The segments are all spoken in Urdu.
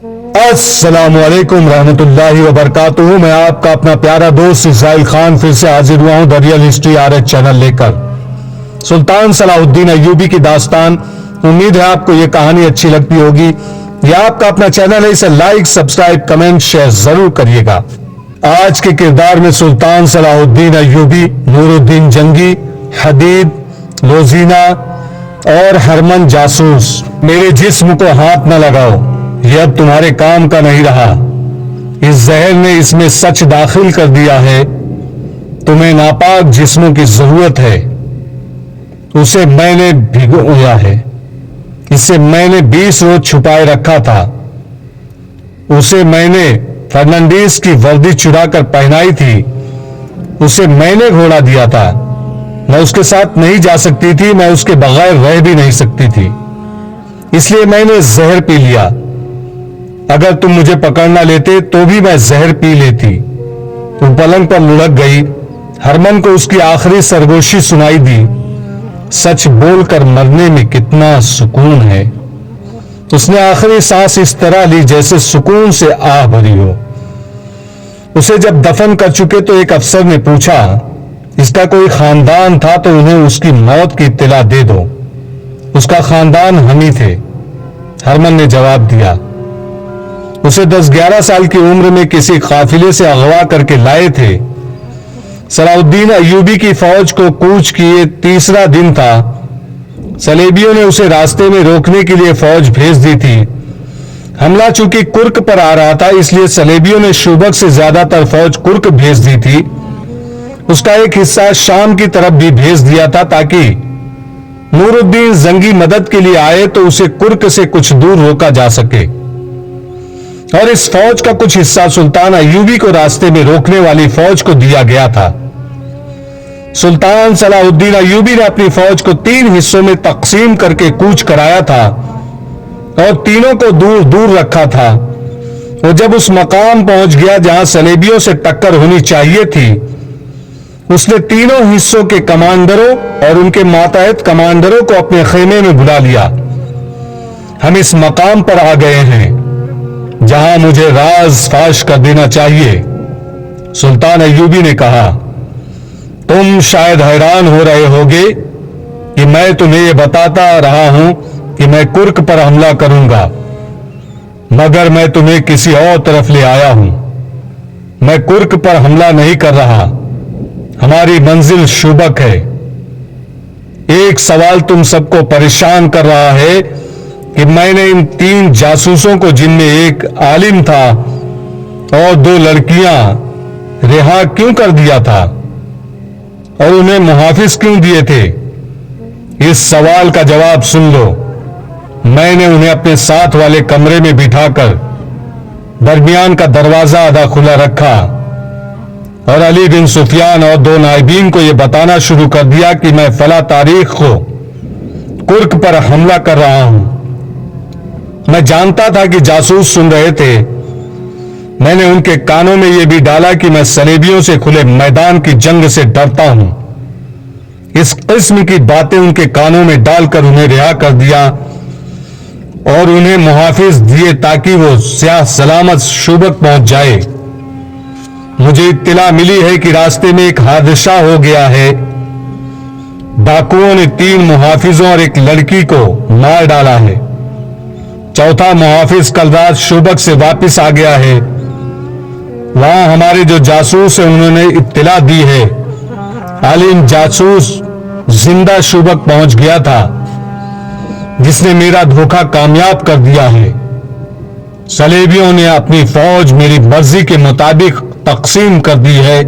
السلام علیکم رحمۃ اللہ وبرکاتہ. میں آپ کا اپنا پیارا دوست اسرائیل خان پھر سے حاضر ہوا ہوں the real history RH channel لے کر. سلطان صلاح الدین ایوبی کی داستان. امید ہے آپ کو یہ کہانی اچھی لگتی ہوگی. یہ آپ کا اپنا چینل ہے, اسے لائک, سبسکرائب, کمنٹ, شیئر ضرور کریے گا. آج کے کردار میں سلطان صلاح الدین ایوبی, نور الدین جنگی, حدید, لوزینہ اور ہرمن جاسوس. میرے جسم کو ہاتھ نہ لگاؤ, یہ اب تمہارے کام کا نہیں رہا. اس زہر نے اس میں سچ داخل کر دیا ہے. تمہیں ناپاک جسموں کی ضرورت ہے. اسے میں نے بھگویا ہے. اسے میں نے 20 روز چھپائے رکھا تھا. اسے میں نے فرنانڈیز کی وردی چرا کر پہنائی تھی. اسے میں نے گھوڑا دیا تھا. میں اس کے ساتھ نہیں جا سکتی تھی, میں اس کے بغیر رہ بھی نہیں سکتی تھی. اس لیے میں نے زہر پی لیا. اگر تم مجھے پکڑنا لیتے تو بھی میں زہر پی لیتی. تم پلنگ پر لڑک گئی. ہرمن کو اس کی آخری سرگوشی سنائی دی. سچ بول کر مرنے میں کتنا سکون ہے. اس نے آخری سانس اس طرح لی جیسے سکون سے آہ بھری ہو. اسے جب دفن کر چکے تو ایک افسر نے پوچھا, اس کا کوئی خاندان تھا تو انہیں اس کی موت کی اطلاع دے دو. اس کا خاندان ہم ہی تھے. ہرمن نے جواب دیا. اسے 10-11 سال کی عمر میں کسی قافلے سے اغوا کر کے لائے تھے. صلاح الدین ایوبی کی فوج کو کوچ کیے تیسرا دن تھا. صلیبیوں نے اسے راستے میں روکنے کے لیے فوج بھیج دی تھی. حملہ چونکہ کرک پر آ رہا تھا, اس لیے صلیبیوں نے شوبک سے زیادہ تر فوج کرک بھیج دی تھی. اس کا ایک حصہ شام کی طرف بھی بھیج دیا تھا تاکہ نور الدین زنگی مدد کے لیے آئے تو اسے کرک سے کچھ دور روکا جا سکے. اور اس فوج کا کچھ حصہ سلطان ایوبی کو راستے میں روکنے والی فوج کو دیا گیا تھا. سلطان صلاح الدین ایوبی نے اپنی فوج کو 3 حصوں میں تقسیم کر کے کوچ کرایا تھا اور تینوں کو دور دور رکھا تھا. اور جب اس مقام پہنچ گیا جہاں صلیبیوں سے ٹکر ہونی چاہیے تھی, اس نے تینوں حصوں کے کمانڈروں اور ان کے ماتحت کمانڈروں کو اپنے خیمے میں بلا لیا. ہم اس مقام پر آ گئے ہیں جہاں مجھے راز فاش کر دینا چاہیے. سلطان ایوبی نے کہا, تم شاید حیران ہو رہے ہوگے کہ میں تمہیں یہ بتاتا رہا ہوں کہ میں کرک پر حملہ کروں گا, مگر میں تمہیں کسی اور طرف لے آیا ہوں. میں کرک پر حملہ نہیں کر رہا. ہماری منزل شوبک ہے. ایک سوال تم سب کو پریشان کر رہا ہے کہ میں نے ان 3 جاسوسوں کو, جن میں ایک عالم تھا اور 2 لڑکیاں, رہا کیوں کر دیا تھا اور انہیں محافظ کیوں دیے تھے. اس سوال کا جواب سن لو. میں نے انہیں اپنے ساتھ والے کمرے میں بٹھا کر درمیان کا دروازہ آدھا کھلا رکھا اور علی بن سفیان اور 2 نائبین کو یہ بتانا شروع کر دیا کہ میں فلاں تاریخ کو کرک پر حملہ کر رہا ہوں. میں جانتا تھا کہ جاسوس سن رہے تھے. میں نے ان کے کانوں میں یہ بھی ڈالا کہ میں صلیبیوں سے کھلے میدان کی جنگ سے ڈرتا ہوں. اس قسم کی باتیں ان کے کانوں میں ڈال کر انہیں رہا کر دیا اور انہیں محافظ دیے تاکہ وہ صحیح سلامت شوبک پہنچ جائے. مجھے اطلاع ملی ہے کہ راستے میں ایک حادثہ ہو گیا ہے. ڈاکوؤں نے 3 محافظوں اور ایک لڑکی کو مار ڈالا ہے. چوتھا محافظ کل رات شوبک سے واپس آ گیا ہے. وہاں ہمارے جو جاسوس ہیں انہوں نے اطلاع دی ہے عالم جاسوس زندہ شوبک پہنچ گیا تھا جس نے میرا دھوکہ کامیاب کر دیا ہے. صلیبیوں نے اپنی فوج میری مرضی کے مطابق تقسیم کر دی ہے.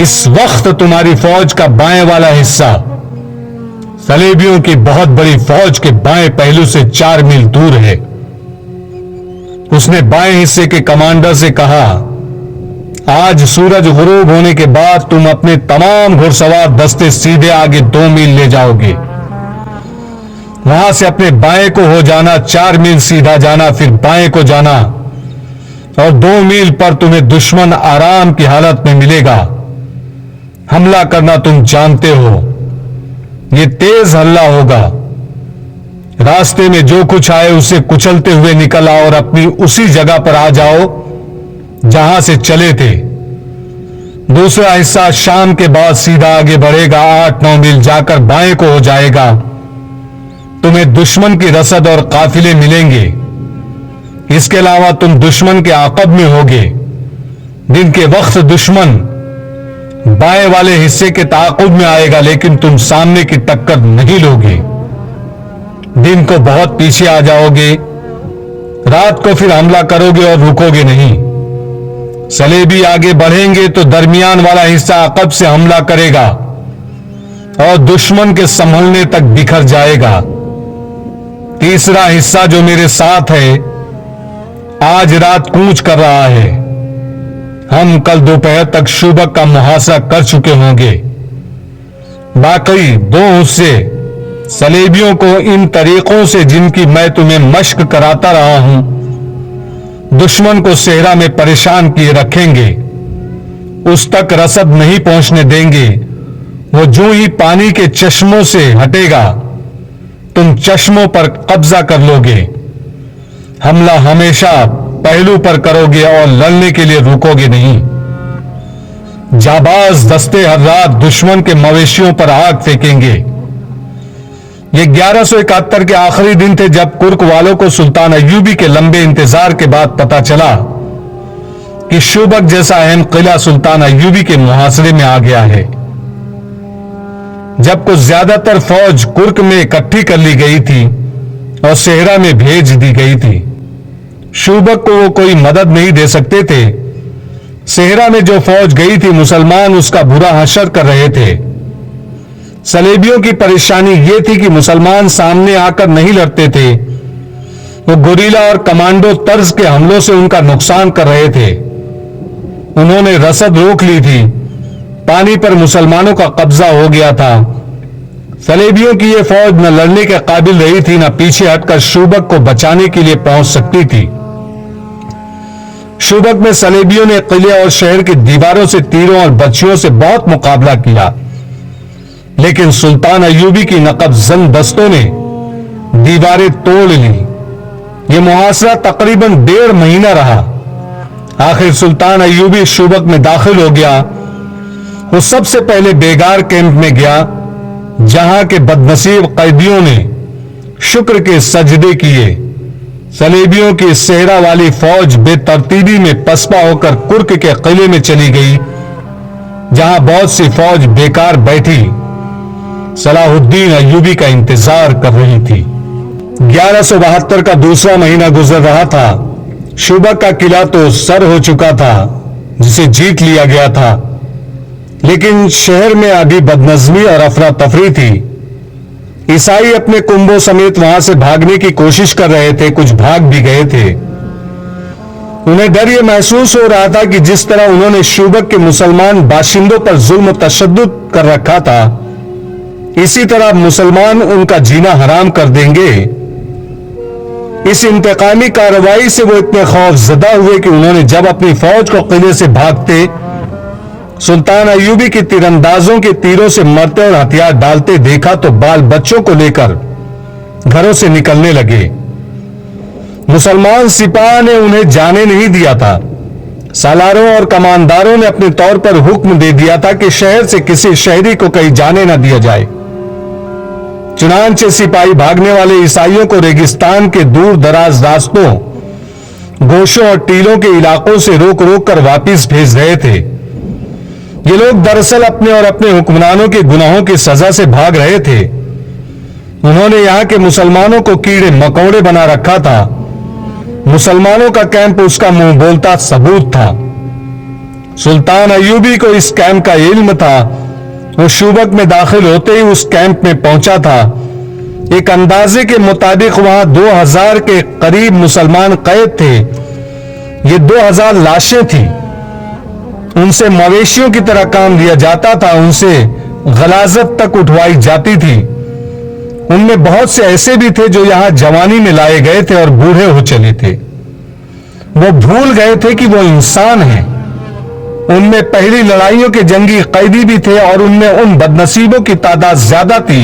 اس وقت تمہاری فوج کا بائیں والا حصہ صلیبیوں کی بہت بڑی فوج کے بائیں پہلو سے 4 میل دور ہے. اس نے بائیں حصے کے کمانڈر سے کہا, آج سورج غروب ہونے کے بعد تم اپنے تمام گھڑ سوار دستے سیدھے آگے 2 میل لے جاؤ گے. وہاں سے اپنے بائیں کو ہو جانا, 4 میل سیدھا جانا, پھر بائیں کو جانا اور 2 میل پر تمہیں دشمن آرام کی حالت میں ملے گا. حملہ کرنا تم جانتے ہو. یہ تیز حملہ ہوگا. راستے میں جو کچھ آئے اسے کچلتے ہوئے نکل آؤ اور اپنی اسی جگہ پر آ جاؤ جہاں سے چلے تھے۔ دوسرا حصہ شام کے بعد سیدھا آگے بڑھے گا، 8-9 میل جا کر بائیں کو ہو جائے گا۔ تمہیں دشمن کی رسد اور قافلے ملیں گے۔ اس کے علاوہ تم دشمن کے عقب میں ہوگے۔ دن کے وقت دشمن بائیں والے حصے کے تعاقب میں آئے گا، لیکن تم سامنے کی ٹکر نہیں لوگے۔ دن کو بہت پیچھے آ جاؤ گے، رات کو پھر حملہ کرو گے اور رکو گے نہیں۔ صلیبی آگے بڑھیں گے تو درمیان والا حصہ عقب سے حملہ کرے گا اور دشمن کے سنبھلنے تک بکھر جائے گا۔ تیسرا حصہ جو میرے ساتھ ہے آج رات کوچ کر رہا ہے۔ ہم کل دوپہر تک شوبک کا محاصرہ کر چکے ہوں گے۔ باقی 2 حصے صلیبیوں کو ان طریقوں سے جن کی میں تمہیں مشق کراتا رہا ہوں دشمن کو صحرا میں پریشان کیے رکھیں گے۔ اس تک رسد نہیں پہنچنے دیں گے۔ وہ جو ہی پانی کے چشموں سے ہٹے گا تم چشموں پر قبضہ کر لو گے۔ حملہ ہمیشہ پہلو پر کرو گے اور لڑنے کے لیے رکو گے نہیں۔ جاباز دستے ہر رات دشمن کے مویشیوں پر آگ پھینکیں گے۔ یہ 1171 کے آخری دن تھے جب کرک والوں کو سلطان ایوبی کے لمبے انتظار کے بعد پتا چلا کہ شوبک جیسا اہم قلعہ سلطان ایوبی کے محاصرے میں آ گیا ہے۔ جب کچھ زیادہ تر فوج کرک میں اکٹھی کر لی گئی تھی اور صحرا میں بھیج دی گئی تھی، شوبک کو وہ کوئی مدد نہیں دے سکتے تھے۔ صحرا میں جو فوج گئی تھی مسلمان اس کا برا حشر کر رہے تھے۔ صلیبیوں کی پریشانی یہ تھی کہ مسلمان سامنے آ کر نہیں لڑتے تھے، وہ گوریلا اور کمانڈو طرز کے حملوں سے ان کا نقصان کر رہے تھے۔ انہوں نے رسد روک لی تھی، پانی پر مسلمانوں کا قبضہ ہو گیا تھا۔ صلیبیوں کی یہ فوج نہ لڑنے کے قابل رہی تھی نہ پیچھے ہٹ کر شوبک کو بچانے کے لیے پہنچ سکتی تھی۔ شوبک میں صلیبیوں نے قلعے اور شہر کی دیواروں سے تیروں اور بچیوں سے بہت مقابلہ کیا، لیکن سلطان ایوبی کی نقب زن دستوں نے دیواریں توڑ لی۔ یہ محاصرہ تقریباً 1.5 مہینہ رہا۔ آخر سلطان ایوبی شوبک میں داخل ہو گیا۔ وہ سب سے پہلے بیگار کیمپ میں گیا جہاں کے بدنصیب قیدیوں نے شکر کے سجدے کیے۔ صلیبیوں کی صحرا والی فوج بے ترتیبی میں پسپا ہو کر کرک کے قلعے میں چلی گئی جہاں بہت سی فوج بیکار بیٹھی صلاح الدین ایوبی کا انتظار کر رہی تھی۔ 1172 کا دوسرا مہینہ گزر رہا تھا۔ شوبک کا قلعہ تو سر ہو چکا تھا جسے جیت لیا گیا تھا، لیکن شہر میں ابھی بدنظمی اور افراتفری تھی۔ عیسائی اپنے کنبوں سمیت وہاں سے بھاگنے کی کوشش کر رہے تھے، کچھ بھاگ بھی گئے تھے۔ انہیں ڈر یہ محسوس ہو رہا تھا کہ جس طرح انہوں نے شوبک کے مسلمان باشندوں پر ظلم و تشدد کر رکھا تھا اسی طرح مسلمان ان کا جینا حرام کر دیں گے۔ اس انتقامی کارروائی سے وہ اتنے خوف زدہ ہوئے کہ انہوں نے جب اپنی فوج کو قلعے سے بھاگتے سلطان ایوبی کی تیراندازوں کے تیروں سے مرتے اور ہتھیار ڈالتے دیکھا تو بال بچوں کو لے کر گھروں سے نکلنے لگے۔ مسلمان سپاہ نے انہیں جانے نہیں دیا تھا۔ سالاروں اور کمانداروں نے اپنے طور پر حکم دے دیا تھا کہ شہر سے کسی شہری کو کہیں جانے نہ دیا جائے۔ چنانچہ سپاہی بھاگنے والے عیسائیوں کو ریگستان کے دور دراز راستوں، گوشوں اور ٹیلوں کے علاقوں سے روک روک کر واپس بھیج رہے تھے۔ یہ لوگ دراصل اپنے اور اپنے حکمرانوں کے گناہوں کی سزا سے بھاگ رہے تھے۔ انہوں نے یہاں کے مسلمانوں کو کیڑے مکوڑے بنا رکھا تھا۔ مسلمانوں کا کیمپ اس کا منہ بولتا ثبوت تھا۔ سلطان ایوبی کو اس کیمپ کا علم تھا۔ وہ شوبک میں داخل ہوتے ہی اس کیمپ میں پہنچا تھا۔ ایک اندازے کے مطابق وہاں 2000 کے قریب مسلمان قید تھے۔ یہ 2000 لاشیں تھیں۔ ان سے مویشیوں کی طرح کام لیا جاتا تھا، ان سے غلاظت تک اٹھوائی جاتی تھی۔ ان میں بہت سے ایسے بھی تھے جو یہاں جوانی میں لائے گئے تھے اور بوڑھے ہو چلے تھے۔ وہ بھول گئے تھے کہ وہ انسان ہیں۔ ان میں پہلی لڑائیوں کے جنگی قیدی بھی تھے اور ان میں ان بدنصیبوں کی تعداد زیادہ تھی